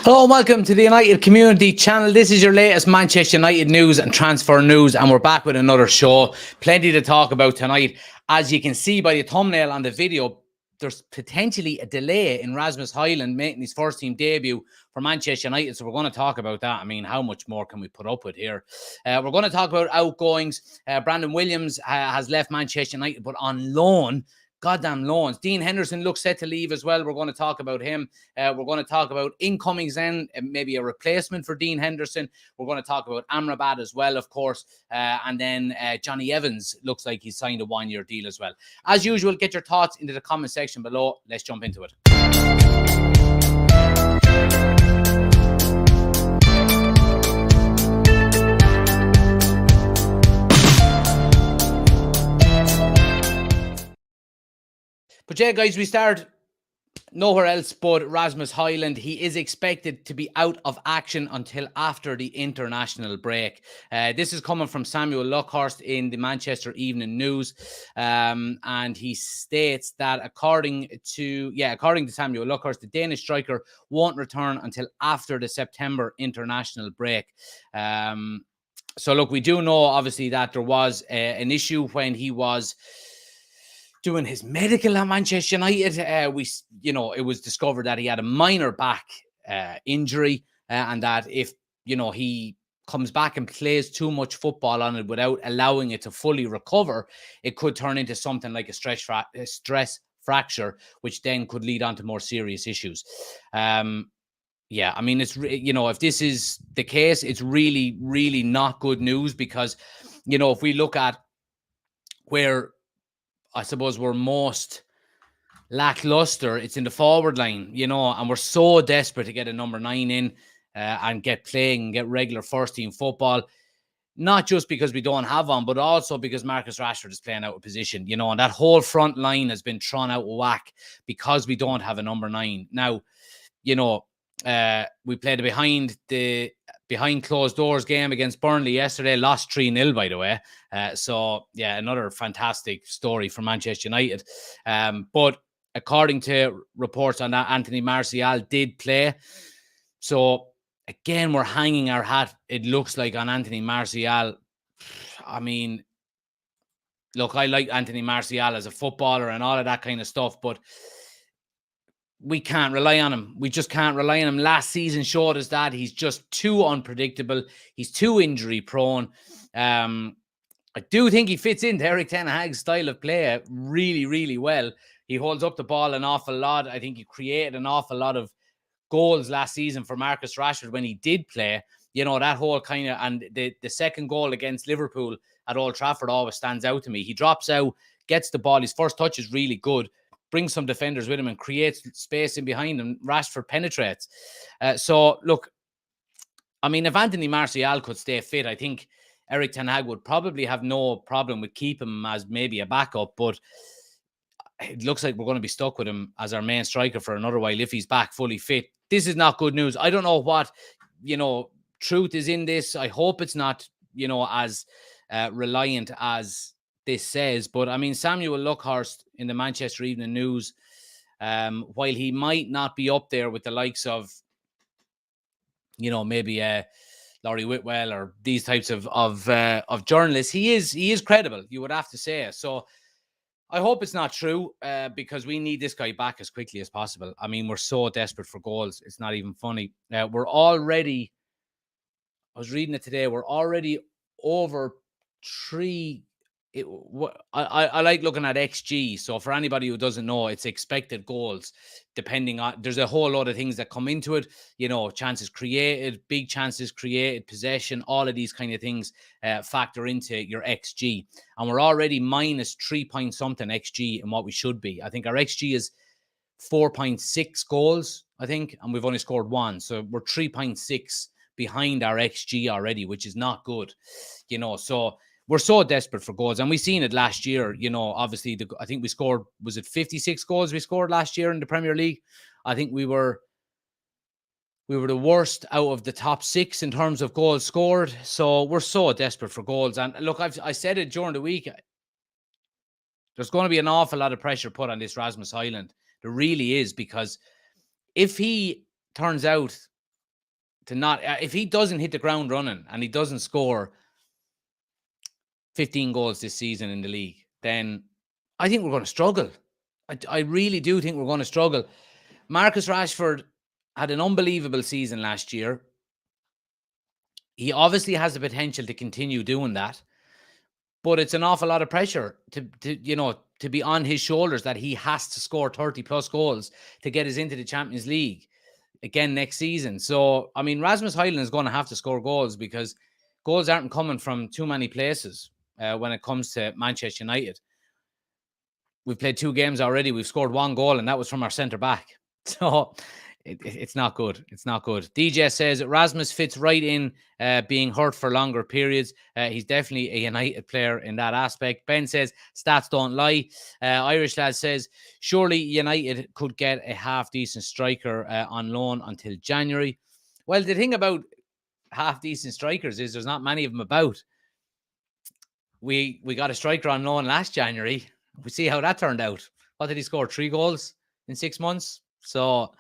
Hello and welcome to the United Community Channel. This is your latest Manchester United news and transfer news, and we're back with another show. Plenty to talk about tonight. As you can see by the thumbnail on the video, there's potentially a delay in Rasmus Højlund making his first team debut for Manchester United, so we're going to talk about that. I mean, how much more can we put up with here? We're going to talk about outgoings. Brandon Williams has left Manchester United, but on loan. Goddamn loans. Dean Henderson looks set to leave as well. We're going to talk about him. We're going to talk about incomings then, maybe a replacement for Dean Henderson. We're going to talk about Amrabat as well, of course. And then Johnny Evans looks like he's signed a one-year deal as well. As usual, get your thoughts into the comment section below. Let's jump into it. But yeah, guys, we start nowhere else but Rasmus Højlund. He is expected to be out of action until after the international break. This is coming from Samuel Luckhurst in the Manchester Evening News. And he states that according to Samuel Luckhurst, the Danish striker won't return until after the September international break. So look, we do know obviously that there was an issue when he was doing his medical at Manchester United. It was discovered that he had a minor back injury, and that if he comes back and plays too much football on it without allowing it to fully recover, it could turn into something like a stress fracture, which then could lead on to more serious issues. I mean, it's if this is the case, it's really, really not good news, because if we look at where I suppose we're most lackluster, it's in the forward line, and we're so desperate to get a number 9 in and get playing and get regular first team football, not just because we don't have one, but also because Marcus Rashford is playing out of position, and that whole front line has been thrown out of whack because we don't have a number 9. Now, we played a behind closed doors game against Burnley yesterday, lost 3-0, by the way. So yeah, another fantastic story for Manchester United. But according to reports on that, Anthony Martial did play. So again, we're hanging our hat, it looks like, on Anthony Martial. I mean, look, I like Anthony Martial as a footballer and all of that kind of stuff, but we can't rely on him. We just can't rely on him. Last season showed us that he's just too unpredictable. He's too injury prone. I do think he fits into Erik ten Hag's style of play really, really well. He holds up the ball an awful lot. I think he created an awful lot of goals last season for Marcus Rashford when he did play. That whole kind of, and the second goal against Liverpool at Old Trafford always stands out to me. He drops out, gets the ball. His first touch is really good. Brings some defenders with him and creates space in behind him. Rashford penetrates. So, look, I mean, if Anthony Martial could stay fit, I think Erik ten Hag would probably have no problem with keeping him as maybe a backup, but it looks like we're going to be stuck with him as our main striker for another while if he's back fully fit. This is not good news. I don't know what, truth is in this. I hope it's not, as reliant as this says, but I mean, Samuel Luckhurst in the Manchester Evening News, while he might not be up there with the likes of, maybe Laurie Whitwell or these types of journalists, he is credible, you would have to say. So I hope it's not true, because we need this guy back as quickly as possible. I mean, we're so desperate for goals. It's not even funny. We're already, I was reading it today, we're already over 3. I like looking at XG. So for anybody who doesn't know, it's expected goals. Depending on, there's a whole lot of things that come into it. Chances created, big chances created, possession, all of these kind of things factor into your XG. And we're already minus 3 point something XG in what we should be. I think our XG is 4.6 goals, I think, and we've only scored 1. So we're 3.6 behind our XG already, which is not good. So we're so desperate for goals, and we seen it last year. Obviously, I think we scored, was it 56 goals we scored last year in the Premier League? I think we were the worst out of the top 6 in terms of goals scored. So we're so desperate for goals. And look, I said it during the week. There's going to be an awful lot of pressure put on this Rasmus Højlund. There really is, because if he turns out not, if he doesn't hit the ground running and he doesn't score 15 goals this season in the league, then I think we're going to struggle. I really do think we're going to struggle. Marcus Rashford had an unbelievable season last year. He obviously has the potential to continue doing that, but it's an awful lot of pressure to be on his shoulders that he has to score 30 plus goals to get us into the Champions League again next season. So, I mean, Rasmus Højlund is going to have to score goals because goals aren't coming from too many places when it comes to Manchester United. We've played 2 games already. We've scored 1 goal, and that was from our centre back. So it's not good. It's not good. DJ says Rasmus fits right in being hurt for longer periods. He's definitely a United player in that aspect. Ben says stats don't lie. Irish lad says surely United could get a half-decent striker on loan until January. Well, the thing about half-decent strikers is there's not many of them about. We got a striker on loan last January. We see how that turned out. What did he score? 3 goals in 6 months? So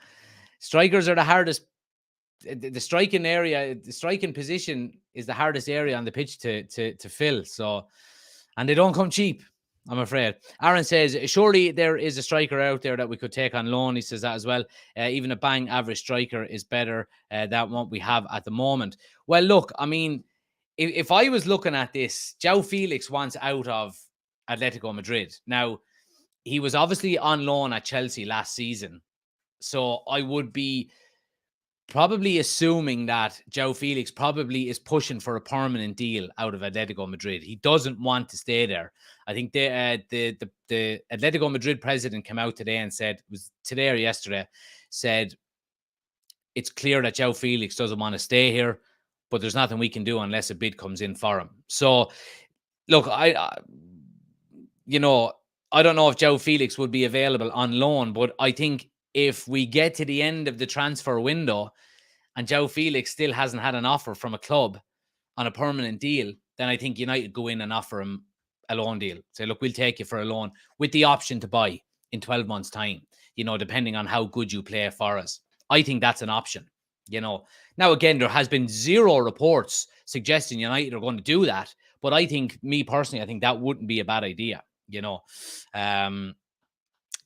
strikers are the hardest. The striking area, the striking position is the hardest area on the pitch to fill. So, and they don't come cheap, I'm afraid. Aaron says, surely there is a striker out there that we could take on loan. He says that as well. Even a bang average striker is better than what we have at the moment. Well, look, I mean, if I was looking at this, João Felix wants out of Atletico Madrid. Now, he was obviously on loan at Chelsea last season. So I would be probably assuming that João Felix probably is pushing for a permanent deal out of Atletico Madrid. He doesn't want to stay there. I think the Atletico Madrid president came out today and said, was today or yesterday, said it's clear that João Felix doesn't want to stay here, but there's nothing we can do unless a bid comes in for him. So, look, I don't know if João Felix would be available on loan, but I think if we get to the end of the transfer window and João Felix still hasn't had an offer from a club on a permanent deal, then I think United go in and offer him a loan deal. Say, look, we'll take you for a loan with the option to buy in 12 months' time, depending on how good you play for us. I think that's an option, Now, again, there has been 0 reports suggesting United are going to do that. But I think, me personally, I think that wouldn't be a bad idea,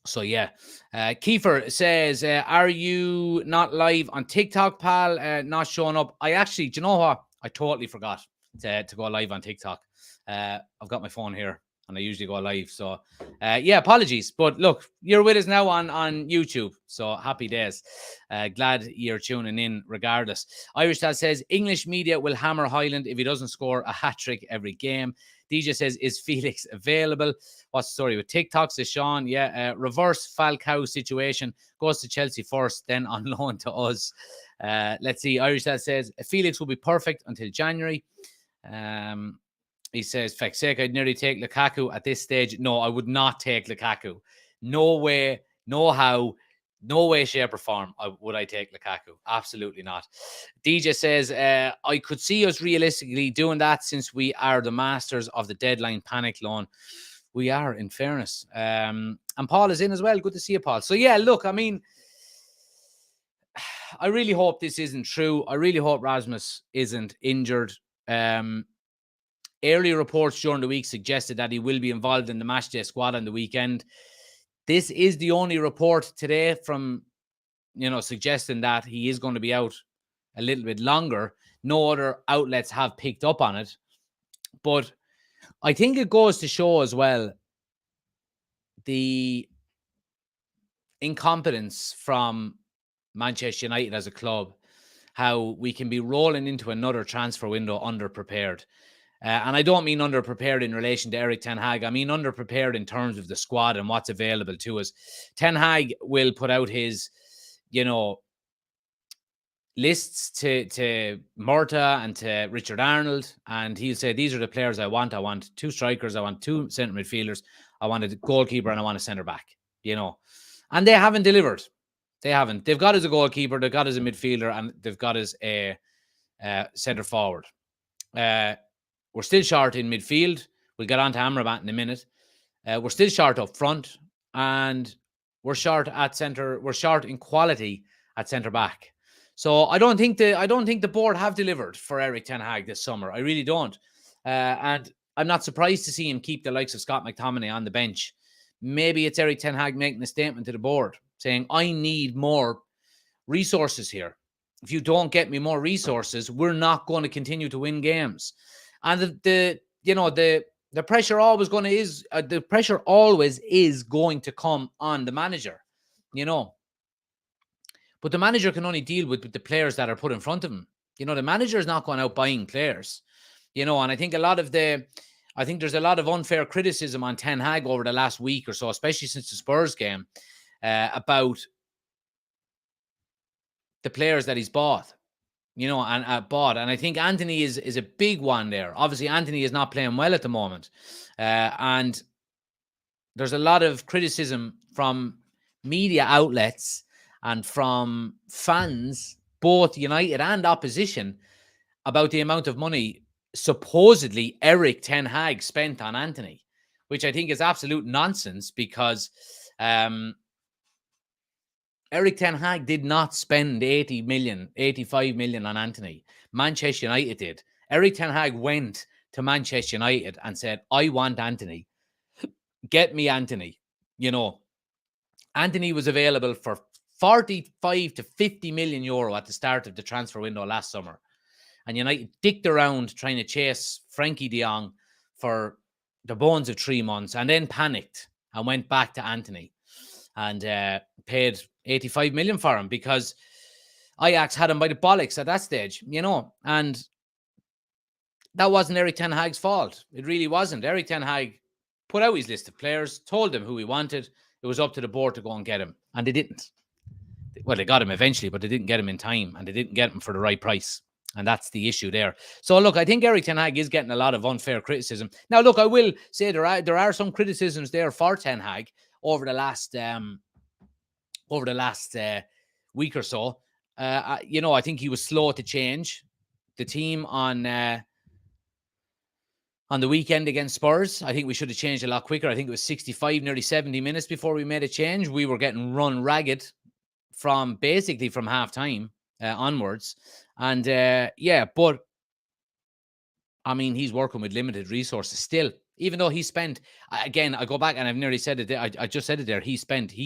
So, yeah. Kiefer says, are you not live on TikTok, pal? Not showing up. I actually, do you know what? I totally forgot to go live on TikTok. I've got my phone here and I usually go live. So, apologies. But look, you're with us now on YouTube. So, happy days. Glad you're tuning in regardless. Irish Dad says, English media will hammer Hojlund if he doesn't score a hat-trick every game. DJ says, is Felix available? What's the story with TikTok? Says Sean. Yeah, reverse Falcao situation. Goes to Chelsea first, then on loan to us. Let's see. Irish Dad says, Felix will be perfect until January. He says, feck's sake, I'd nearly take Lukaku at this stage. No, I would not take Lukaku. No way, no how, no way, shape, or form would I take Lukaku. Absolutely not. DJ says, I could see us realistically doing that since we are the masters of the deadline panic loan. We are, in fairness. And Paul is in as well. Good to see you, Paul. So, yeah, look, I mean, I really hope this isn't true. I really hope Rasmus isn't injured. Early reports during the week suggested that he will be involved in the matchday squad on the weekend. This is the only report today from, suggesting that he is going to be out a little bit longer. No other outlets have picked up on it. But I think it goes to show as well the incompetence from Manchester United as a club, how we can be rolling into another transfer window underprepared. And I don't mean underprepared in relation to Erik Ten Hag. I mean underprepared in terms of the squad and what's available to us. Ten Hag will put out his, lists to Murta and to Richard Arnold, and he'll say, these are the players I want. I want 2 strikers. I want 2 centre midfielders. I want a goalkeeper and I want a centre back, And they haven't delivered. They haven't. They've got as a goalkeeper, they've got as a midfielder, and they've got as a centre forward. We're still short in midfield. We'll get on to Amrabat in a minute. We're still short up front, and we're short at centre. We're short in quality at centre back. So I don't think the board have delivered for Eric Ten Hag this summer. I really don't. And I'm not surprised to see him keep the likes of Scott McTominay on the bench. Maybe it's Eric Ten Hag making a statement to the board saying, I need more resources here. If you don't get me more resources, we're not going to continue to win games. And the pressure always is going to come on the manager, But the manager can only deal with the players that are put in front of him. The manager is not going out buying players, and I think there's a lot of unfair criticism on Ten Hag over the last week or so, especially since the Spurs game, about the players that he's bought, and I think Anthony is a big one there. Obviously, Anthony is not playing well at the moment, and there's a lot of criticism from media outlets and from fans, both United and opposition, about the amount of money supposedly Eric Ten Hag spent on Anthony, which I think is absolute nonsense because Eric Ten Hag did not spend 80 million, 85 million on Anthony. Manchester United did. Eric Ten Hag went to Manchester United and said, I want Anthony. Get me Anthony. Anthony was available for 45 to 50 million euro at the start of the transfer window last summer. And United dicked around trying to chase Frankie de Jong for the bones of 3 months and then panicked and went back to Anthony and paid 85 million for him because Ajax had him by the bollocks at that stage, and that wasn't Eric Ten Hag's fault. It really wasn't. Eric Ten Hag put out his list of players, told them who he wanted. It was up to the board to go and get him, and they didn't. Well, they got him eventually, but they didn't get him in time, and they didn't get him for the right price. And that's the issue there. So, look, I think Eric Ten Hag is getting a lot of unfair criticism. Now, look, I will say there are some criticisms there for Ten Hag over the last week or so. I think he was slow to change the team on the weekend against Spurs. I think we should have changed a lot quicker. I think it was 65, nearly 70 minutes before we made a change. We were getting run ragged from halftime onwards. And but I mean, he's working with limited resources still, even though he spent, again, I go back and I've nearly said it. I just said it there. He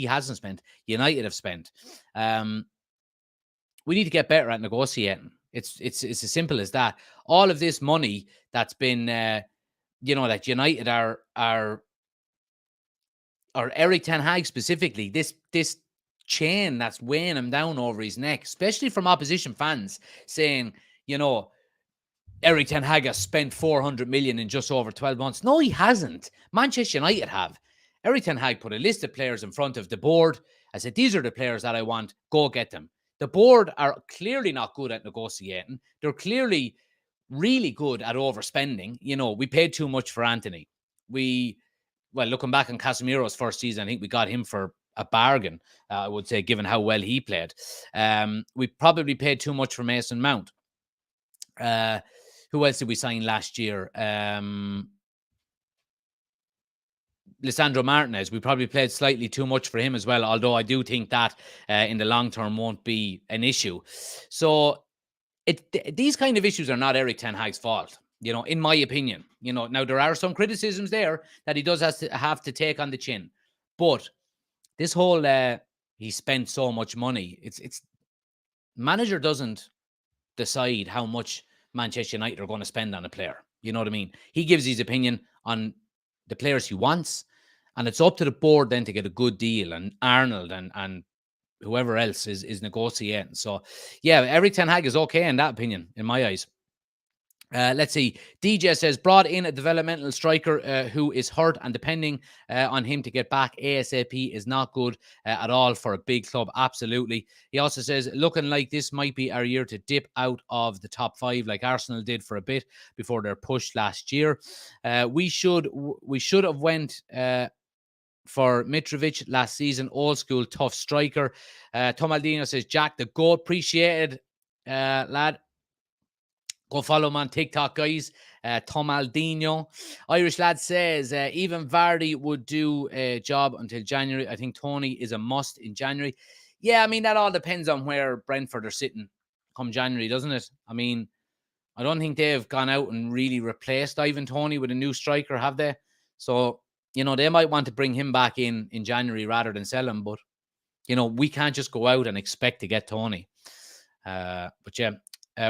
hasn't spent. United have spent. We need to get better at negotiating. It's as simple as that. All of this money that's been, that United are Eric Ten Hag specifically, this chain that's weighing him down over his neck, especially from opposition fans saying, Eric Ten Hag has spent 400 million in just over 12 months. No, he hasn't. Manchester United have. Eric Ten Hag put a list of players in front of the board. I said, these are the players that I want. Go get them. The board are clearly not good at negotiating. They're clearly really good at overspending. We paid too much for Anthony. Looking back on Casemiro's first season, I think we got him for a bargain, I would say, given how well he played. We probably paid too much for Mason Mount. Who else did we sign last year? Lisandro Martinez. We probably played slightly too much for him as well, although I do think that in the long term won't be an issue. So these kind of issues are not Eric Ten Hag's fault, in my opinion. Now there are some criticisms there that he does have to take on the chin. But this whole he spent so much money, it's manager doesn't decide how much Manchester United are going to spend on a player. You know what I mean? He gives his opinion on the players he wants, and it's up to the board then to get a good deal. And Arnold and whoever else is negotiating. So, yeah, Eric Ten Hag is okay in that opinion, in my eyes. Let's see. DJ says, brought in a developmental striker who is hurt, and depending on him to get back ASAP is not good at all for a big club. Absolutely. He also says, looking like this might be our year to dip out of the top 5 like Arsenal did for a bit before their push last year. We should have went for Mitrovic last season. Old school, tough striker. Tomaldino says, Jack the GOAT. Appreciated, lad. Go follow him on TikTok, guys. Tomaldino. Irish lad says, even Vardy would do a job until January. I think Tony is a must in January. Yeah, I mean, that all depends on where Brentford are sitting come January, doesn't it? I mean, I don't think they've gone out and really replaced Ivan Toney with a new striker, have they? So, they might want to bring him back in January rather than sell him. But, we can't just go out and expect to get Toney. But yeah,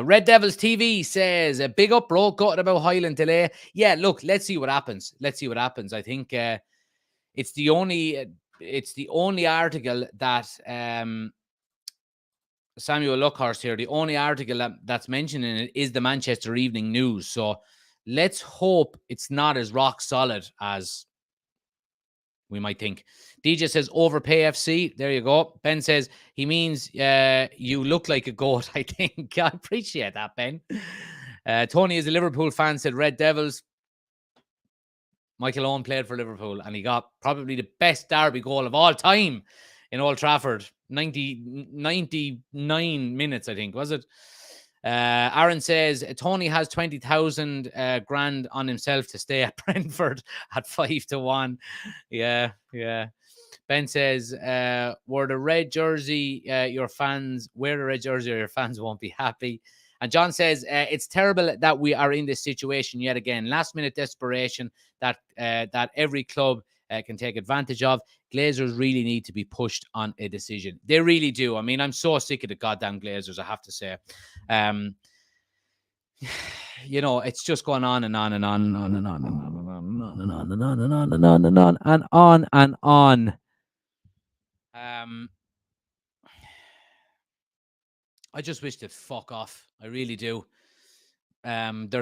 Red Devils TV says, a big up, bro. Gutted about Hojlund delay. Yeah, look, let's see what happens. I think it's the only article that Samuel Luckhurst here, the only article that's mentioned in it is the Manchester Evening News. So let's hope it's not as rock solid as we might think. DJ says overpay FC. There you go. Ben says he means you look like a goat, I think. I appreciate that, Ben. Tony is a Liverpool fan, said Red Devils. Michael Owen played for Liverpool and he got probably the best derby goal of all time in Old Trafford. 99 minutes, I think, was it? Aaron says Tony has 20,000 grand on himself to stay at Brentford at 5-1. Yeah. Ben says, wear the red jersey, your fans won't be happy. And John says, it's terrible that we are in this situation yet again. Last minute desperation that every club can take advantage of. Glazers really need to be pushed on a decision. They really do. I mean, I'm so sick of the goddamn Glazers, I have to say. It's just going on and on and on and on and on and on and on and on and on and on and on and on and on. I just wish they'd fuck off. I really do. They're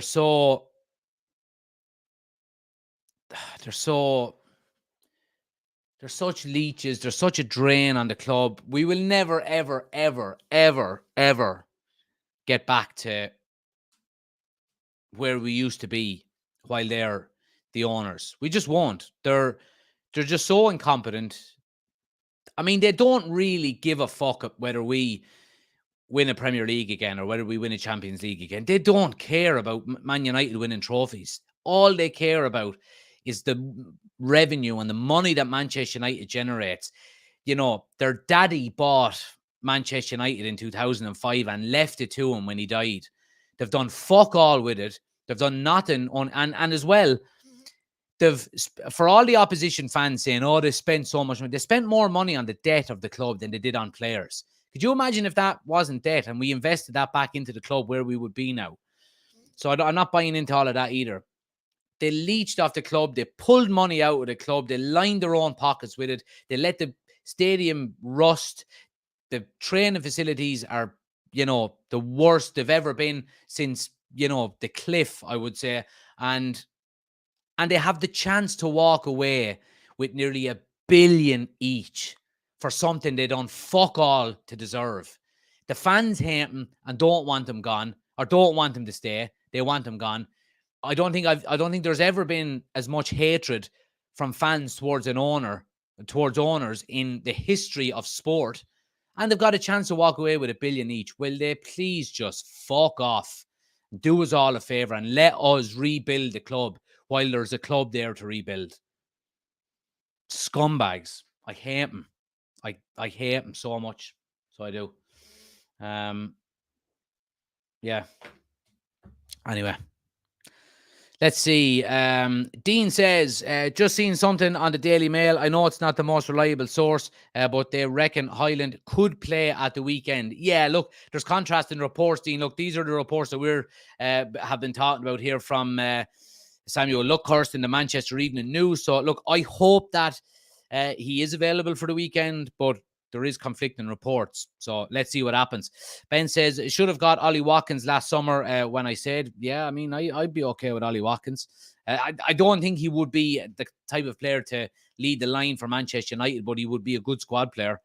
such leeches. They're such a drain on the club. We will never, ever, ever, ever, ever get back to where we used to be while they're the owners. We just won't. They're just so incompetent. I mean, they don't really give a fuck whether we win a Premier League again or whether we win a Champions League again. They don't care about Man United winning trophies. All they care about is the revenue and the money that Manchester United generates. Their daddy bought Manchester United in 2005 and left it to him when he died. They've done fuck all with it. They've done nothing and as well, for all the opposition fans saying, oh, they spent so much money. They spent more money on the debt of the club than they did on players. Could you imagine if that wasn't debt and we invested that back into the club, where we would be now? So I'm not buying into all of that either. They leached off the club. They pulled money out of the club. They lined their own pockets with it. They let the stadium rust. The training facilities are, the worst they've ever been since, the cliff, I would say. And they have the chance to walk away with nearly $1 billion each for something they done fuck all to deserve. The fans hate him and don't want him gone, or don't want him to stay. They want him gone. I don't think there's ever been as much hatred from fans towards owners in the history of sport. And they've got a chance to walk away with $1 billion each. Will they please just fuck off, do us all a favor, and let us rebuild the club while there's a club there to rebuild? Scumbags. I hate them. I hate them so much. So I do. Yeah. Anyway. Let's see. Dean says, just seen something on the Daily Mail. I know it's not the most reliable source, but they reckon Hojlund could play at the weekend. Yeah, look, there's contrasting reports, Dean. Look, these are the reports that we're have been talking about here from Samuel Luckhurst in the Manchester Evening News. So, look, I hope that he is available for the weekend, but there is conflicting reports. So let's see what happens. Ben says, it should have got Ollie Watkins last summer when I said, yeah, I mean, I'd be okay with Ollie Watkins. I don't think he would be the type of player to lead the line for Manchester United, but he would be a good squad player.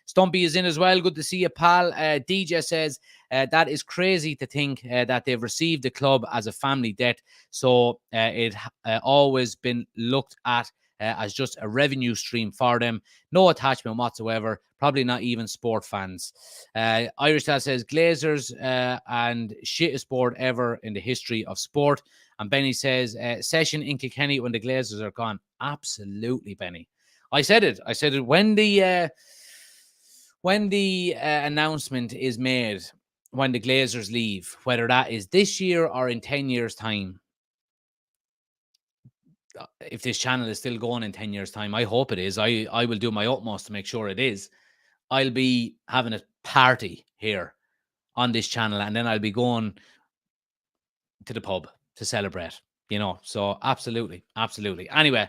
Stumpy is in as well. Good to see you, pal. DJ says, that is crazy to think that they've received the club as a family debt. So it always been looked at as just a revenue stream for them. No attachment whatsoever. Probably not even sport fans. Irish Dad says, Glazers and shittest sport ever in the history of sport. And Benny says, session in Kilkenny when the Glazers are gone. Absolutely, Benny. I said it when the announcement is made when the Glazers leave, whether that is this year or in 10 years' time, if this channel is still going in 10 years' time, I hope it is. I will do my utmost to make sure it is. I'll be having a party here on this channel, and then I'll be going to the pub to celebrate, you know. So absolutely. Anyway,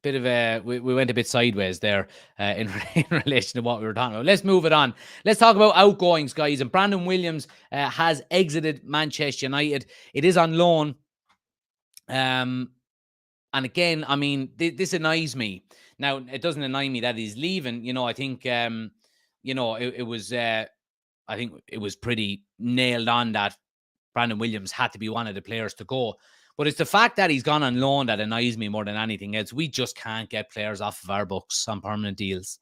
we went a bit sideways there in relation to what we were talking about. Let's move it on. Let's talk about outgoings, guys. And Brandon Williams has exited Manchester United. It is on loan. And again, I mean, this annoys me. Now, it doesn't annoy me that he's leaving. You know, I think, you know, it was, I think it was pretty nailed on that Brandon Williams had to be one of the players to go. But it's the fact that he's gone on loan that annoys me more than anything else. We just can't get players off of our books on permanent deals.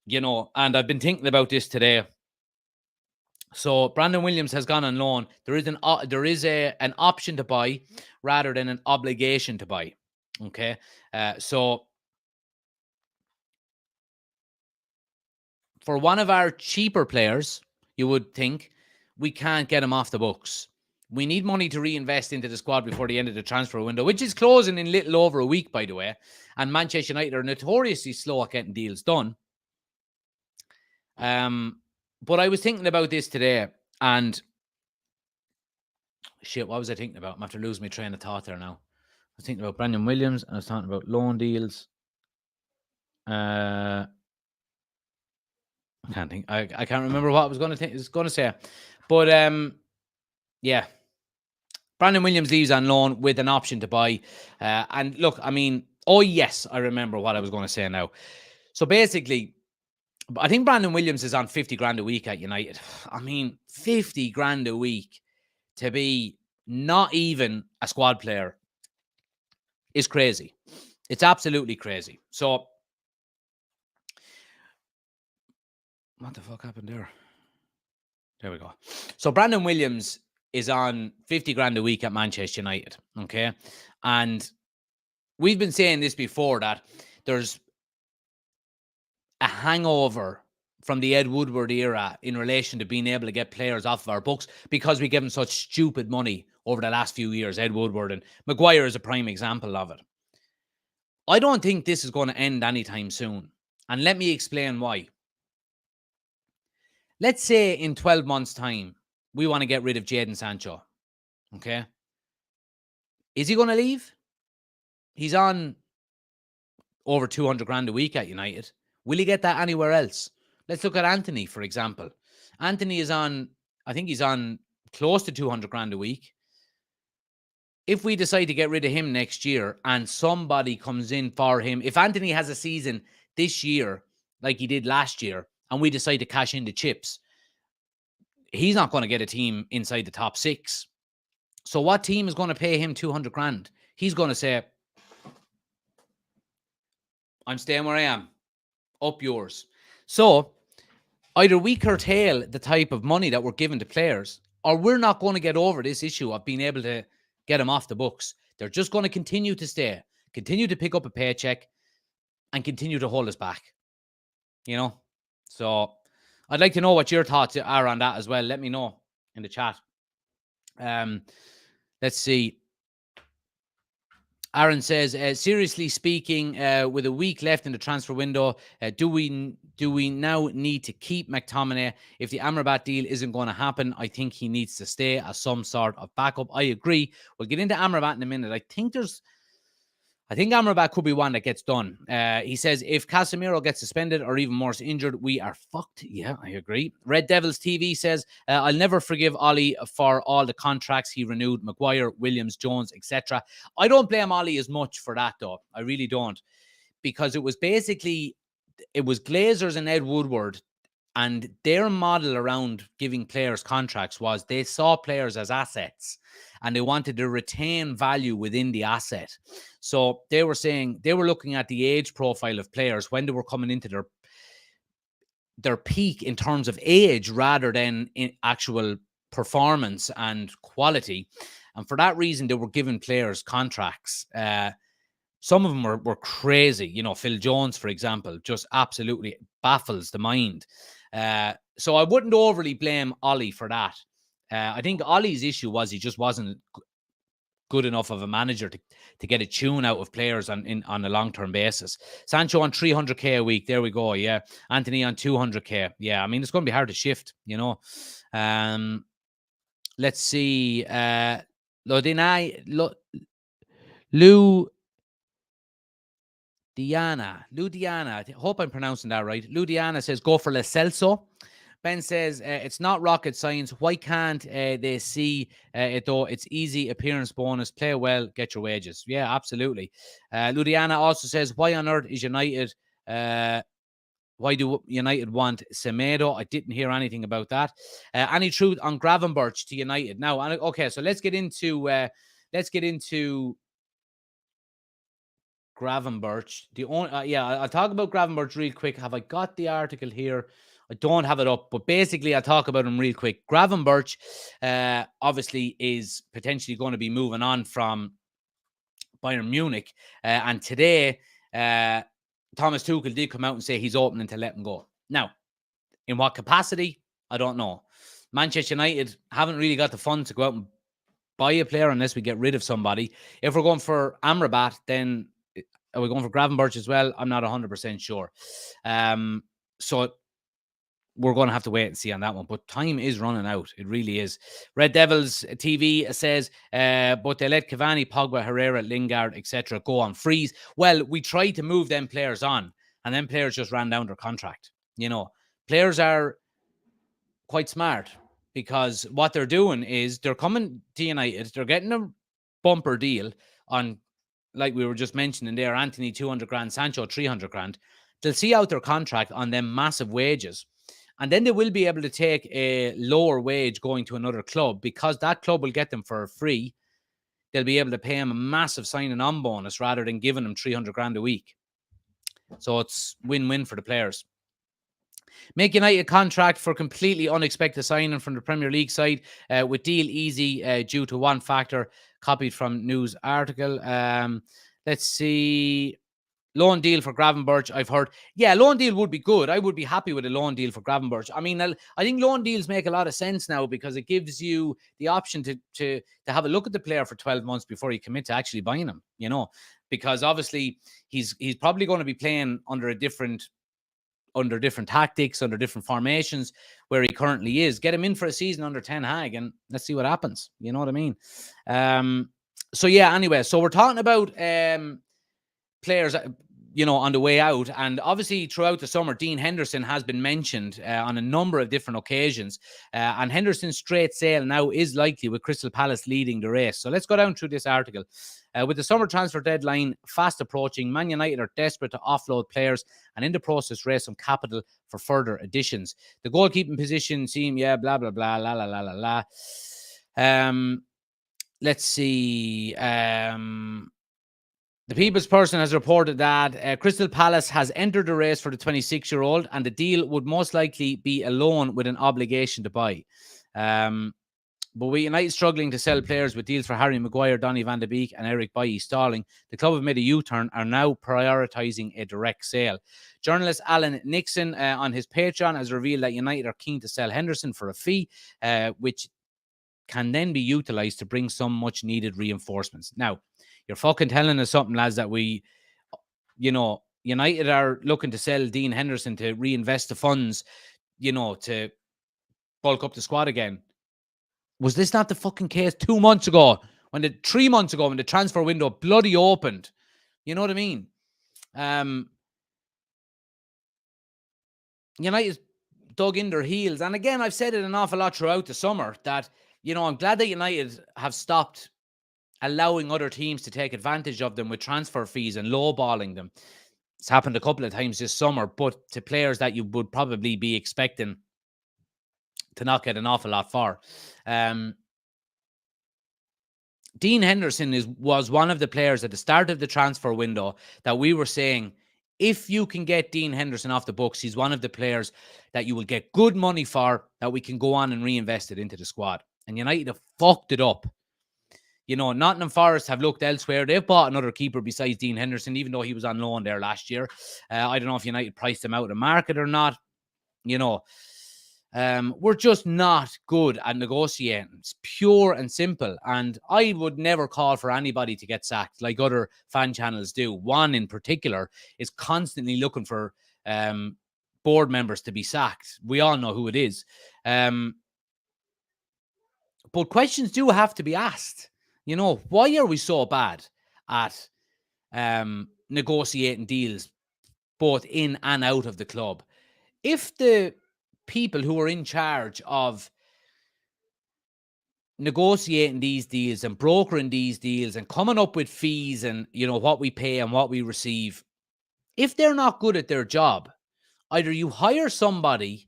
You know, and I've been thinking about this today. So Brandon Williams has gone on loan. There is an option to buy rather than an obligation to buy. Okay. So for one of our cheaper players, you would think we can't get him off the books. We need money to reinvest into the squad before the end of the transfer window, which is closing in little over a week, by the way. And Manchester United are notoriously slow at getting deals done. But I was thinking about this today, and shit, what was I thinking about? I'm after losing my train of thought there now. I was thinking about Brandon Williams, and I was talking about loan deals. I can't think. I can't remember what I was going to say. But yeah. Brandon Williams leaves on loan with an option to buy. And look, I mean, oh yes, I remember what I was going to say now. So basically, I think Brandon Williams is on 50 grand a week at United. I mean, 50 grand a week to be not even a squad player is crazy. It's absolutely crazy. So what the fuck happened there? There we go. So Brandon Williams is on 50 grand a week at Manchester United. Okay. And we've been saying this before, that there's a hangover from the Ed Woodward era in relation to being able to get players off of our books because we give them such stupid money over the last few years. Ed Woodward and Maguire is a prime example of it. I don't think this is going to end anytime soon. And let me explain why. Let's say in 12 months' time, we want to get rid of Jadon Sancho. Okay. Is he going to leave? He's on over 200 grand a week at United. Will he get that anywhere else? Let's look at Anthony, for example. Anthony is on, I think he's on close to 200 grand a week. If we decide to get rid of him next year and somebody comes in for him, if Anthony has a season this year like he did last year and we decide to cash in the chips, he's not going to get a team inside the top 6. So what team is going to pay him 200 grand? He's going to say, I'm staying where I am. Up yours. So either we curtail the type of money that we're giving to players, or we're not going to get over this issue of being able to get them off the books. They're just going to continue to stay, continue to pick up a paycheck, and continue to hold us back. You know? So I'd like to know what your thoughts are on that as well. Let me know in the chat. Let's see. Aaron says, seriously speaking, with a week left in the transfer window, do we now need to keep McTominay? If the Amrabat deal isn't going to happen, I think he needs to stay as some sort of backup. I agree. We'll get into Amrabat in a minute. I think Amrabat could be one that gets done. He says, if Casemiro gets suspended or even worse injured, we are fucked. Yeah, I agree. Red Devils TV says, I'll never forgive Ollie for all the contracts he renewed, Maguire, Williams, Jones, etc. I don't blame Ollie as much for that, though. I really don't. Because it was Glazers and Ed Woodward, and their model around giving players contracts was they saw players as assets and they wanted to retain value within the asset. So they were saying, they were looking at the age profile of players when they were coming into their peak in terms of age rather than in actual performance and quality. And for that reason, they were giving players contracts. Some of them were crazy. You know, Phil Jones, for example, just absolutely baffles the mind. So I wouldn't overly blame Ollie for that. I think Ollie's issue was he just wasn't good enough of a manager to get a tune out of players on a long-term basis. Sancho on 300k a week. There we go. Yeah. Anthony on 200k. Yeah. I mean, it's going to be hard to shift, you know. Let's see. Lou Diana. I hope I'm pronouncing that right. Lou Diana says, go for Lo Celso. Ben says, it's not rocket science. Why can't they see it though? It's easy appearance bonus. Play well, get your wages. Yeah, absolutely. Ludiana also says, why on earth is United? Why do United want Semedo? I didn't hear anything about that. Any truth on Gravenberch to United? Now, okay, so let's get into Gravenberch. I'll talk about Gravenberch real quick. Have I got the article here? I don't have it up, but basically I'll talk about him real quick. Gravenberch obviously is potentially going to be moving on from Bayern Munich. And today, Thomas Tuchel did come out and say he's opening to let him go. Now, in what capacity? I don't know. Manchester United haven't really got the funds to go out and buy a player unless we get rid of somebody. If we're going for Amrabat, then are we going for Gravenberch as well? I'm not 100% sure. So we're going to have to wait and see on that one. But time is running out. It really is. Red Devils TV says, but they let Cavani, Pogba, Herrera, Lingard, etc. go on freeze. Well, we tried to move them players on, and then players just ran down their contract. You know, players are quite smart because what they're doing is they're coming to United. They're getting a bumper deal on, like we were just mentioning there, Anthony 200 grand, Sancho 300 grand. They'll see out their contract on them massive wages. And then they will be able to take a lower wage going to another club because that club will get them for free. They'll be able to pay him a massive signing on bonus rather than giving him 300 grand a week. So it's win-win for the players. Make United contract for completely unexpected signing from the Premier League side with deal easy due to one factor copied from news article. Let's see. Loan deal for Gravenberch, I've heard. Yeah, loan deal would be good. I would be happy with a loan deal for Gravenberch. I mean, I think loan deals make a lot of sense now because it gives you the option to have a look at the player for 12 months before you commit to actually buying him, you know, because obviously he's probably going to be playing under different tactics, under different formations where he currently is. Get him in for a season under Ten Hag and let's see what happens. You know what I mean? So yeah, anyway, so we're talking about players, you know, on the way out. And obviously throughout the summer, Dean Henderson has been mentioned on a number of different occasions. And Henderson's straight sale now is likely with Crystal Palace leading the race. So let's go down through this article. With the summer transfer deadline fast approaching, Man United are desperate to offload players and in the process raise some capital for further additions. The goalkeeping position seem, blah, blah, blah, la, la, la, la, la. Let's see. The People's Person has reported that Crystal Palace has entered the race for the 26-year-old and the deal would most likely be a loan with an obligation to buy. But with United struggling to sell players with deals for Harry Maguire, Donny van de Beek and Eric Bailly stalling, the club have made a U-turn, are now prioritising a direct sale. Journalist Alan Nixon on his Patreon has revealed that United are keen to sell Henderson for a fee, which can then be utilised to bring some much-needed reinforcements. Now, you're fucking telling us something, lads, that we, you know, United are looking to sell Dean Henderson to reinvest the funds, you know, to bulk up the squad again. Was this not the fucking case 3 months ago when the transfer window bloody opened? You know what I mean? United dug in their heels. And again, I've said it an awful lot throughout the summer that, you know, I'm glad that United have stopped allowing other teams to take advantage of them with transfer fees and lowballing them. It's happened a couple of times this summer, but to players that you would probably be expecting to not get an awful lot for. Dean Henderson was one of the players at the start of the transfer window that we were saying, if you can get Dean Henderson off the books, he's one of the players that you will get good money for, that we can go on and reinvest it into the squad. And United have fucked it up. You know, Nottingham Forest have looked elsewhere. They've bought another keeper besides Dean Henderson, even though he was on loan there last year. I don't know if United priced him out of the market or not. You know, we're just not good at negotiating. It's pure and simple. And I would never call for anybody to get sacked like other fan channels do. One in particular is constantly looking for board members to be sacked. We all know who it is. But questions do have to be asked. You know, why are we so bad at negotiating deals both in and out of the club? If the people who are in charge of negotiating these deals and brokering these deals and coming up with fees and, you know, what we pay and what we receive, if they're not good at their job, either you hire somebody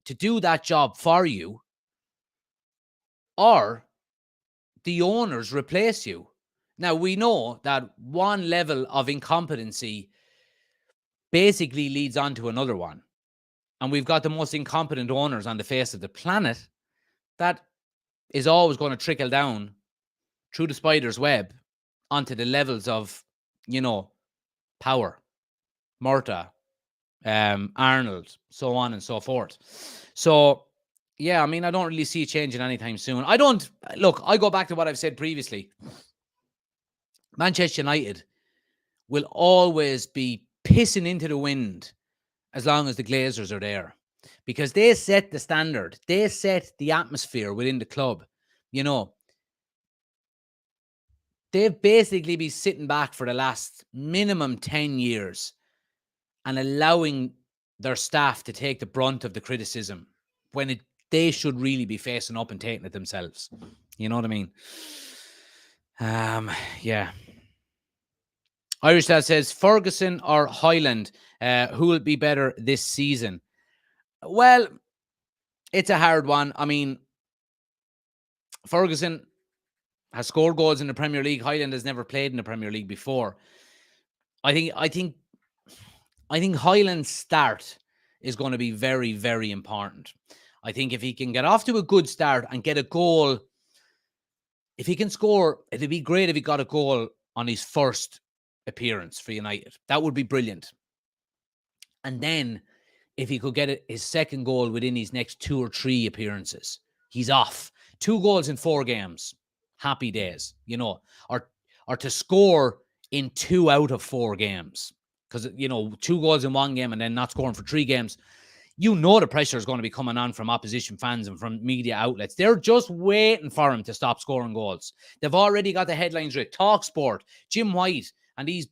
to do that job for you, or the owners replace you. Now, we know that one level of incompetency basically leads on to another one. And we've got the most incompetent owners on the face of the planet. That is always going to trickle down through the spider's web onto the levels of, you know, Power, Murta, Arnold, so on and so forth. So, yeah, I mean, I don't really see it changing anytime soon. I go back to what I've said previously. Manchester United will always be pissing into the wind as long as the Glazers are there, because they set the standard. They set the atmosphere within the club. You know, they've basically been sitting back for the last minimum 10 years and allowing their staff to take the brunt of the criticism when they should really be facing up and taking it themselves. You know what I mean? Yeah. Irish Dad says, Ferguson or Hojlund, who will be better this season? Well, it's a hard one. I mean, Ferguson has scored goals in the Premier League. Hojlund has never played in the Premier League before. I think Hojlund's start is going to be very, very important. I think if he can get off to a good start and get a goal, if he can score, it'd be great if he got a goal on his first appearance for United. That would be brilliant. And then if he could get his second goal within his next 2 or 3 appearances, he's off. 2 goals in 4 games. Happy days, you know, or to score in 2 out of 4 games. Because, you know, 2 goals in 1 game and then not scoring for 3 games. You know the pressure is going to be coming on from opposition fans and from media outlets. They're just waiting for him to stop scoring goals. They've already got the headlines ready. TalkSport, Jim White, and these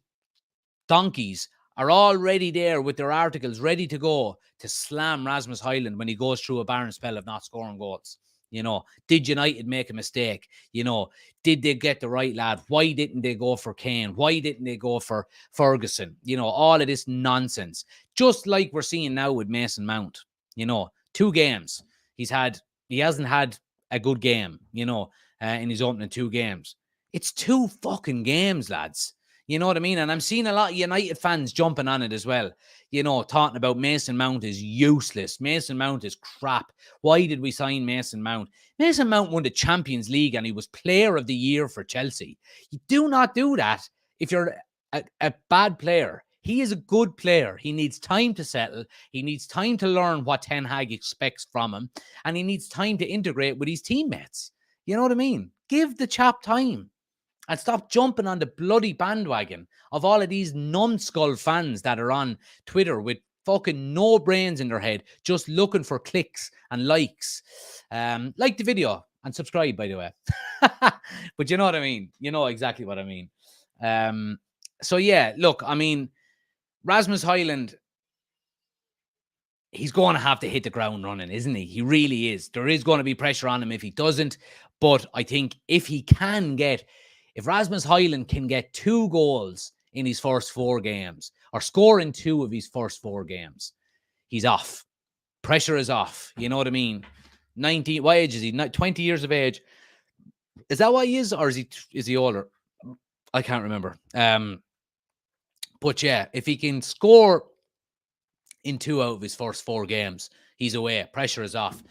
donkeys are already there with their articles ready to go to slam Rasmus Højlund when he goes through a barren spell of not scoring goals. You know, did United make a mistake? You know, did they get the right lad? Why didn't they go for Kane? Why didn't they go for Ferguson? You know, all of this nonsense. Just like we're seeing now with Mason Mount. You know, 2 games. He hasn't had a good game, you know, in his opening 2 games. It's 2 fucking games, lads. You know what I mean? And I'm seeing a lot of United fans jumping on it as well. You know, talking about Mason Mount is useless. Mason Mount is crap. Why did we sign Mason Mount? Mason Mount won the Champions League and he was Player of the Year for Chelsea. You do not do that if you're a bad player. He is a good player. He needs time to settle. He needs time to learn what Ten Hag expects from him. And he needs time to integrate with his teammates. You know what I mean? Give the chap time. And stop jumping on the bloody bandwagon of all of these numbskull fans that are on Twitter with fucking no brains in their head, just looking for clicks and likes. Like the video and subscribe, by the way. But you know what I mean? You know exactly what I mean. So, yeah, look, I mean, Rasmus Højlund, he's going to have to hit the ground running, isn't he? He really is. There is going to be pressure on him if he doesn't. But I think if Rasmus Højlund can get 2 goals in his first 4 games or score in 2 of his first 4 games, he's off. Pressure is off. You know what I mean? 19, what age is he? 20 years of age. Is that what he is? Or is he older? I can't remember. But yeah, if he can score in 2 out of his first 4 games, he's away. Pressure is off.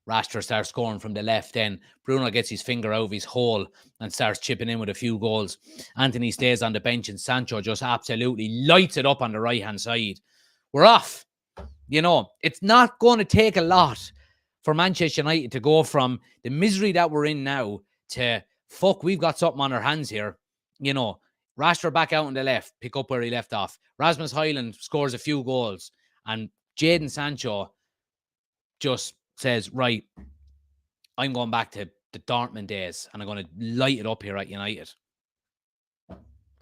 Rashford starts scoring from the left end. Bruno gets his finger out of his hole and starts chipping in with a few goals. Anthony stays on the bench and Sancho just absolutely lights it up on the right-hand side. We're off. You know, it's not going to take a lot for Manchester United to go from the misery that we're in now to, fuck, we've got something on our hands here. You know, Rashford back out on the left, pick up where he left off. Rasmus Højlund scores a few goals. And Jadon Sancho just says, right, I'm going back to the Dortmund days and I'm going to light it up here at United.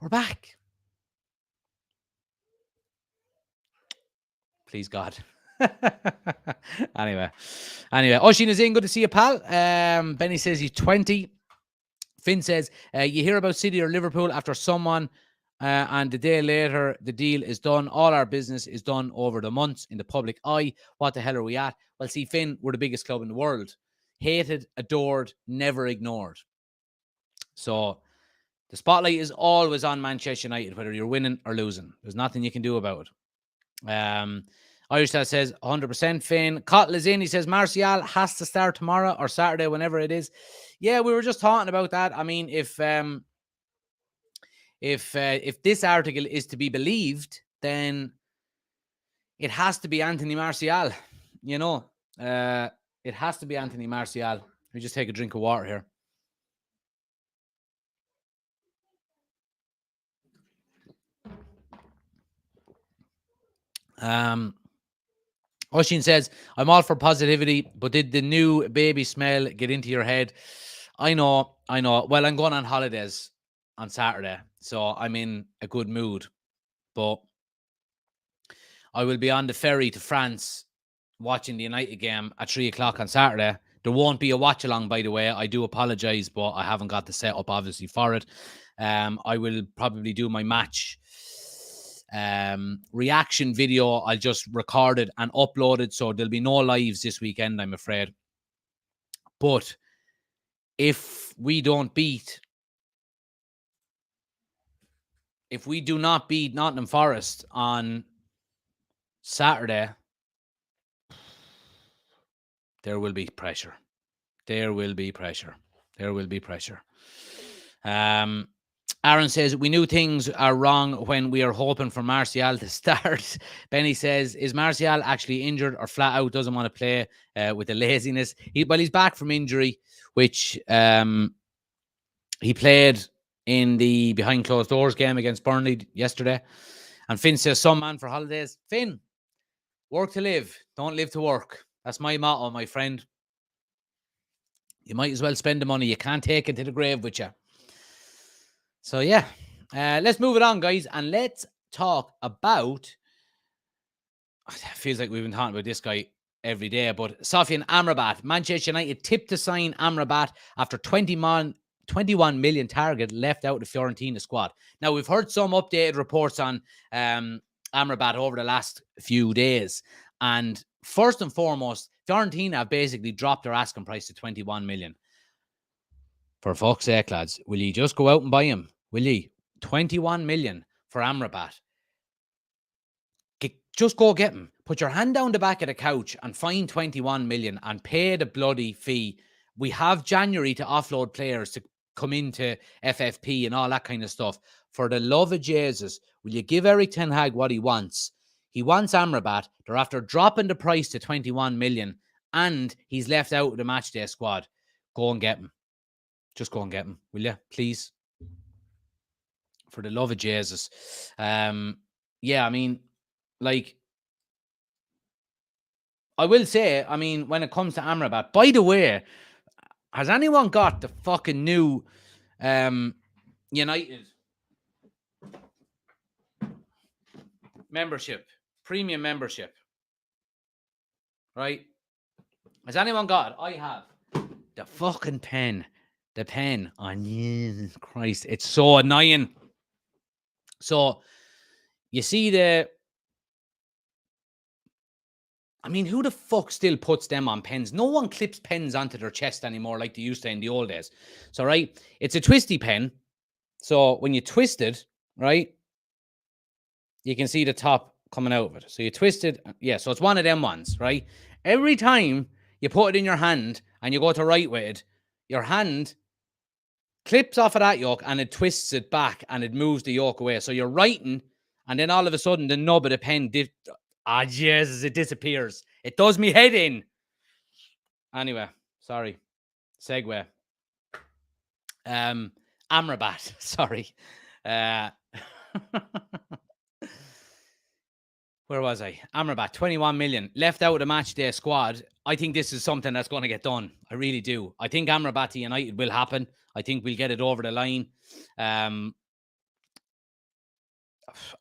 We're back. Please, God. Anyway. Oshin is in. Good to see you, pal. Benny says he's 20. Finn says, you hear about City or Liverpool after someone and the day later, the deal is done. All our business is done over the months in the public eye. What the hell are we at? Well, see, Finn, we're the biggest club in the world. Hated, adored, never ignored. So the spotlight is always on Manchester United, whether you're winning or losing. There's nothing you can do about it. Irish Dad says 100% Finn. Cottle is in. He says Martial has to start tomorrow or Saturday, whenever it is. Yeah, we were just talking about that. I mean, if this article is to be believed, then it has to be Anthony Martial. You know, it has to be Anthony Martial. Let me just take a drink of water here. Oshin says, I'm all for positivity, but did the new baby smell get into your head? I know. Well, I'm going on holidays on Saturday, so I'm in a good mood. But I will be on the ferry to France watching the United game at 3 o'clock on Saturday. There won't be a watch along, by the way. I do apologize, but I haven't got the setup, obviously, for it. I will probably do my match reaction video. I'll just record it and upload it, so there'll be no lives this weekend, I'm afraid. But if we do not beat Nottingham Forest on Saturday, there will be pressure. Aaron says, we knew things are wrong when we are hoping for Martial to start. Benny says, is Martial actually injured or flat out doesn't want to play with the laziness? He's back from injury, which he played in the behind closed doors game against Burnley yesterday. And Finn says, some man for holidays. Finn, work to live. Don't live to work. That's my motto, my friend. You might as well spend the money. You can't take it to the grave with you. So, yeah, let's move it on, guys, and let's talk about, it feels like we've been talking about this guy every day, but Sofyan Amrabat. Manchester United tipped to sign Amrabat after 21 million target left out of the Fiorentina squad. Now, we've heard some updated reports on Amrabat over the last few days, and first and foremost, Fiorentina have basically dropped their asking price to 21 million. For fuck's sake, lads, will you just go out and buy him? Will you? 21 million for Amrabat. Just go get him. Put your hand down the back of the couch and find 21 million and pay the bloody fee. We have January to offload players to come into FFP and all that kind of stuff. For the love of Jesus, will you give Erik ten Hag what he wants? He wants Amrabat. They're after dropping the price to 21 million and he's left out of the matchday squad. Go and get him. Just go and get him, will you? Please. For the love of Jesus. Yeah, I mean, like, I will say, I mean, when it comes to Amrabat, by the way, has anyone got the fucking new United membership, premium membership? Right? Has anyone got it? I have. The fucking pen. The pen. Oh, Jesus Christ. It's so annoying. So, you see I mean, who the fuck still puts them on pens? No one clips pens onto their chest anymore like they used to in the old days. So, right, it's a twisty pen. So, when you twist it, right, you can see the top coming out of it. So, you twist it. Yeah, so it's one of them ones, right? Every time you put it in your hand and you go to write with it, your hand clips off of that yoke and it twists it back and it moves the yoke away. So, you're writing and then all of a sudden the nub of the pen Ah, Jesus, it disappears. It does me head in. Anyway, sorry. Segue. Amrabat, sorry. Where was I? Amrabat, 21 million. Left out of the match day squad. I think this is something that's going to get done. I really do. I think Amrabat to United will happen. I think we'll get it over the line. I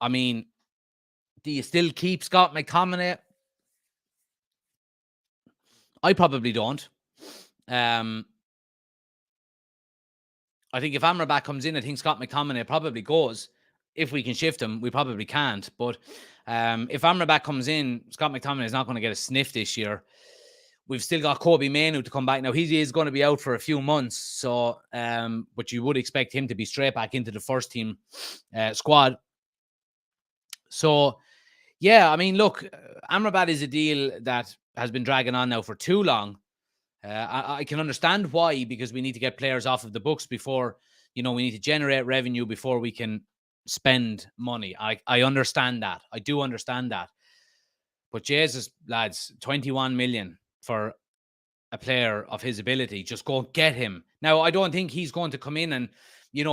mean, do you still keep Scott McTominay? I probably don't. I think if Amrabat comes in, I think Scott McTominay probably goes. If we can shift him, we probably can't. But if Amrabat comes in, Scott McTominay is not going to get a sniff this year. We've still got Kobe Mainoo to come back. Now, he is going to be out for a few months. So, but you would expect him to be straight back into the first team squad. So, yeah, I mean, look, Amrabat is a deal that has been dragging on now for too long. I can understand why, because we need to get players off of the books before, we need to generate revenue before we can spend money. I understand that. I do understand that. But Jesus, lads, 21 million for a player of his ability, just go get him. Now, I don't think he's going to come in and,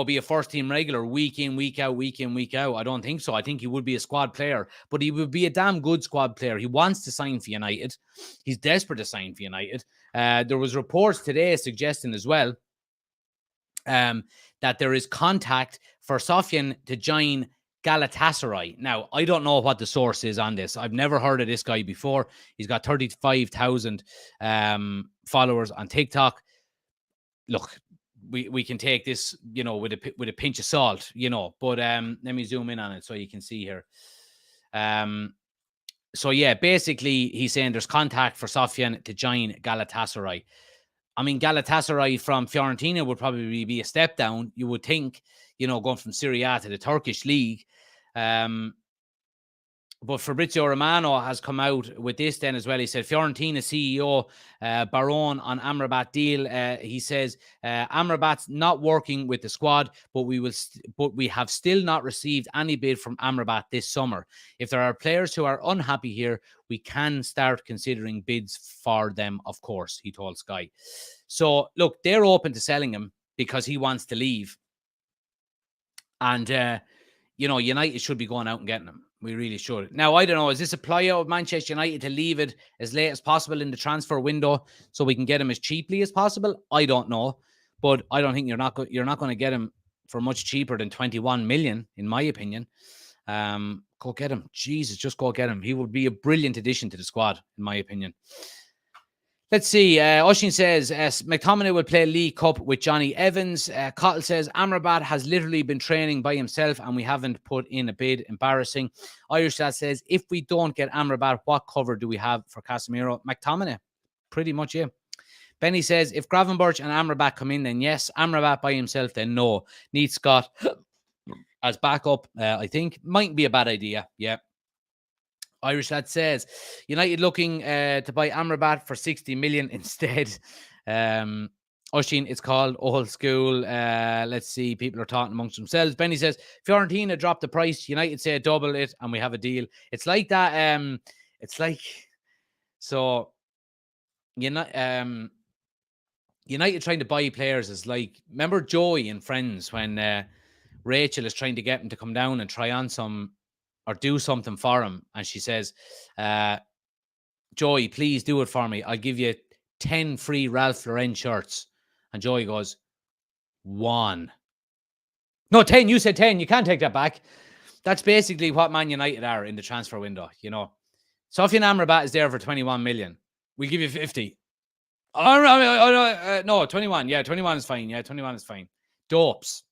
be a first team regular week in, week out, week in, week out. I don't think so. I think he would be a squad player, but he would be a damn good squad player. He wants to sign for United. He's desperate to sign for United. There was reports today suggesting as well that there is contact for Sofyan to join Galatasaray. Now, I don't know what the source is on this. I've never heard of this guy before. He's got 35,000 followers on TikTok. Look, we can take this, with a pinch of salt, but let me zoom in on it so you can see here. So yeah, basically he's saying there's contact for Sofyan to join Galatasaray. I mean, Galatasaray from Fiorentina would probably be a step down, you would think, going from Serie A to the Turkish league. But Fabrizio Romano has come out with this then as well. He said, Fiorentina CEO Baron on Amrabat deal. He says, Amrabat's not working with the squad, but we have still not received any bid from Amrabat this summer. If there are players who are unhappy here, we can start considering bids for them, of course, he told Sky. So, look, they're open to selling him because he wants to leave. And, United should be going out and getting him. We really should. Now, I don't know. Is this a ploy of Manchester United to leave it as late as possible in the transfer window so we can get him as cheaply as possible? I don't know. But I don't think you're not going to get him for much cheaper than 21 million, in my opinion. Go get him. Jesus, just go get him. He would be a brilliant addition to the squad, in my opinion. Let's see. Oshin says, McTominay will play League Cup with Johnny Evans. Cottle says, Amrabat has literally been training by himself and we haven't put in a bid. Embarrassing. Irish Dad says, if we don't get Amrabat, what cover do we have for Casemiro? McTominay. Pretty much, yeah. Benny says, if Gravenberch and Amrabat come in, then yes. Amrabat by himself, then no. Need Scott as backup, I think. Might be a bad idea, yeah. Irish Lad says, United looking to buy Amrabat for 60 million instead. Oshin, it's called old school. Let's see. People are talking amongst themselves. Benny says, Fiorentina dropped the price. United say double it and we have a deal. It's like that. So, United trying to buy players is like, remember Joey in Friends when Rachel is trying to get him to come down and try on some or do something for him. And she says, Joey, please do it for me. I'll give you 10 free Ralph Lauren shirts. And Joey goes, 1. No, 10. You said 10. You can't take that back. That's basically what Man United are in the transfer window, Sofyan Amrabat is there for 21 million. We'll give you 50. No, 21. Yeah, 21 is fine. Yeah, 21 is fine. Dopes.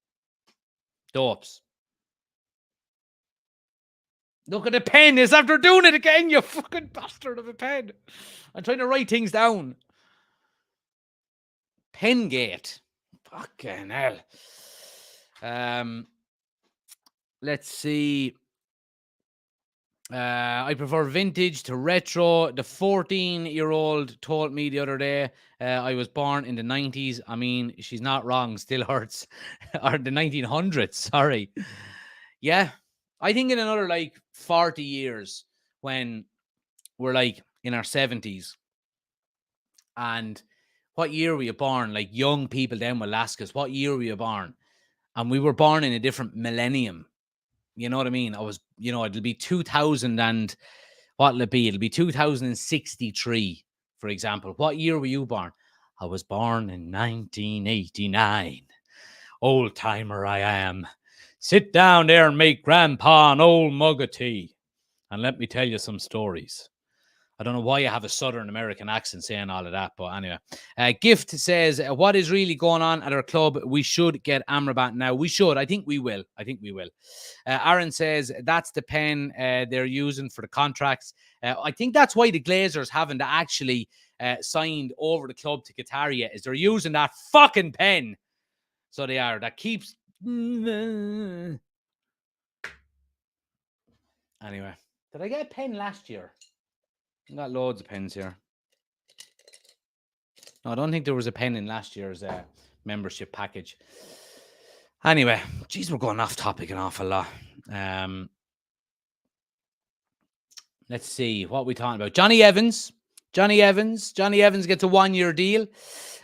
Look at the pen. It's after doing it again, you fucking bastard of a pen. I'm trying to write things down. Pengate. Fucking hell. Let's see. I prefer vintage to retro. The 14-year-old told me the other day I was born in the 90s. I mean, she's not wrong. Still hurts. Or the 1900s. Sorry. Yeah. I think in another 40 years when we're like in our 70s. And what year were you born? Like young people then will ask us, what year were you born? And we were born in a different millennium. You know what I mean? I was, it'll be 2000 and what'll it be? It'll be 2063, for example. What year were you born? I was born in 1989. Old timer I am. Sit down there and make Grandpa an old mug of tea. And let me tell you some stories. I don't know why you have a Southern American accent saying all of that, but anyway. Gift says, what is really going on at our club? We should get Amrabat now. We should. I think we will. Aaron says, that's the pen they're using for the contracts. I think that's why the Glazers haven't actually signed over the club to Qatar yet, is they're using that fucking pen. So they are. That keeps... Anyway. Did I get a pen last year? I got loads of pens here. No, I don't think there was a pen in last year's membership package. Anyway, geez, we're going off topic an awful lot. Let's see what we talking about. Johnny Evans gets a 1-year deal.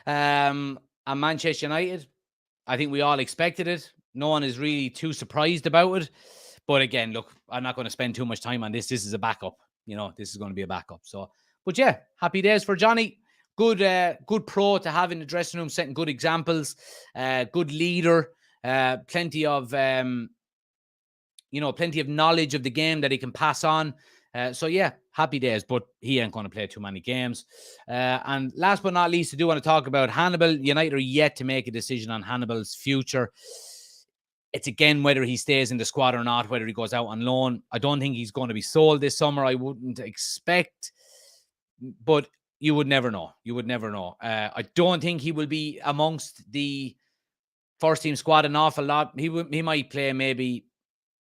And Manchester United, I think we all expected it. No one is really too surprised about it. But again, look, I'm not going to spend too much time on this. This is a backup. This is going to be a backup. So, but yeah, happy days for Johnny. Good pro to have in the dressing room, setting good examples. Good leader. Plenty of knowledge of the game that he can pass on. So yeah, happy days. But he ain't going to play too many games. And last but not least, I do want to talk about Hannibal. United are yet to make a decision on Hannibal's future. It's again whether he stays in the squad or not, whether he goes out on loan. I don't think he's going to be sold this summer. I wouldn't expect, but you would never know. I don't think he will be amongst the first team squad an awful lot. He might play maybe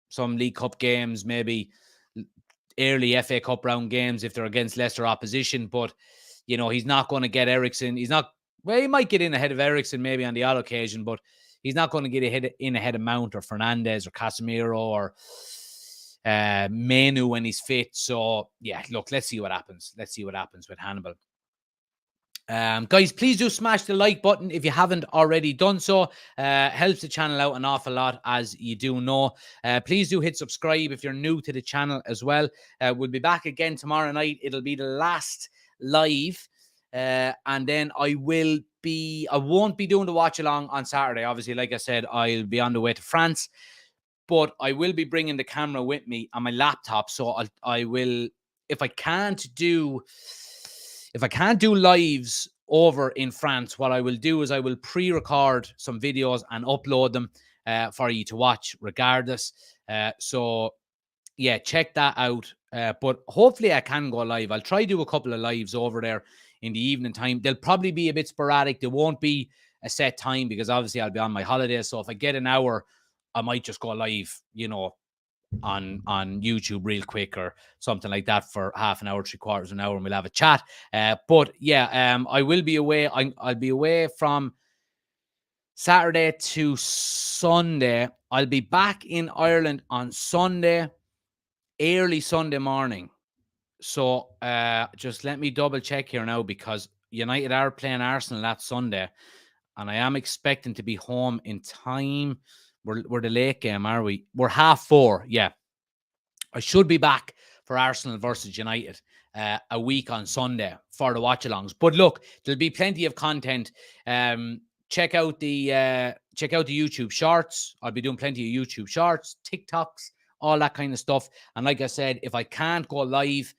some League Cup games, maybe early FA Cup round games if they're against lesser opposition. But he's not going to get Eriksen. He might get in ahead of Eriksen maybe on the odd occasion, but he's not going to get ahead of Mount or Fernandes or Casemiro or Menu when he's fit. So, yeah, look, let's see what happens. With Hannibal. Guys, please do smash the like button if you haven't already done so. Helps the channel out an awful lot, as you do know. Please do hit subscribe if you're new to the channel as well. We'll be back again tomorrow night. It'll be the last live. And then I won't be doing the watch along on Saturday. Obviously, like I said, I'll be on the way to France, but I will be bringing the camera with me on my laptop. So I will, if I can't do lives over in France, what I will do is I will pre-record some videos and upload them for you to watch regardless. So yeah, check that out. But hopefully I can go live. I'll try to do a couple of lives over there in the evening time. They'll probably be a bit sporadic. There won't be a set time because obviously I'll be on my holidays. So if I get an hour, I might just go live, on YouTube real quick or something like that for half an hour, 3/4 of an hour, and we'll have a chat. But yeah, I will be away. I'll be away from Saturday to Sunday. I'll be back in Ireland on Sunday, early Sunday morning. So just let me double check here now, because United are playing Arsenal that Sunday, and I am expecting to be home in time. We're the late game, are we? We're 4:30. Yeah. I should be back for Arsenal versus United a week on Sunday for the watch-alongs. But look, there'll be plenty of content. Check out the YouTube shorts. I'll be doing plenty of YouTube shorts, TikToks, all that kind of stuff. And like I said, if I can't go live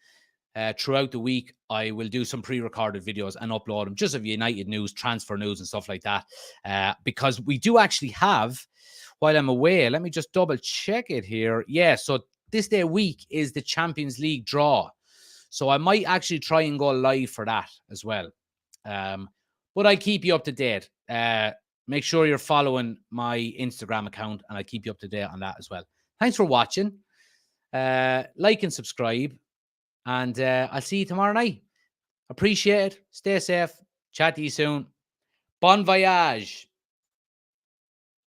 throughout the week, I will do some pre-recorded videos and upload them just of United news, transfer news and stuff like that. Because we do actually have, while I'm away, let me just double check it here. Yeah, so this day week is the Champions League draw. So I might actually try and go live for that as well. But I'll keep you up to date. Make sure you're following my Instagram account, and I'll keep you up to date on that as well. Thanks for watching. Like and subscribe. And I'll see you tomorrow night. Appreciate it. Stay safe. Chat to you soon. Bon voyage.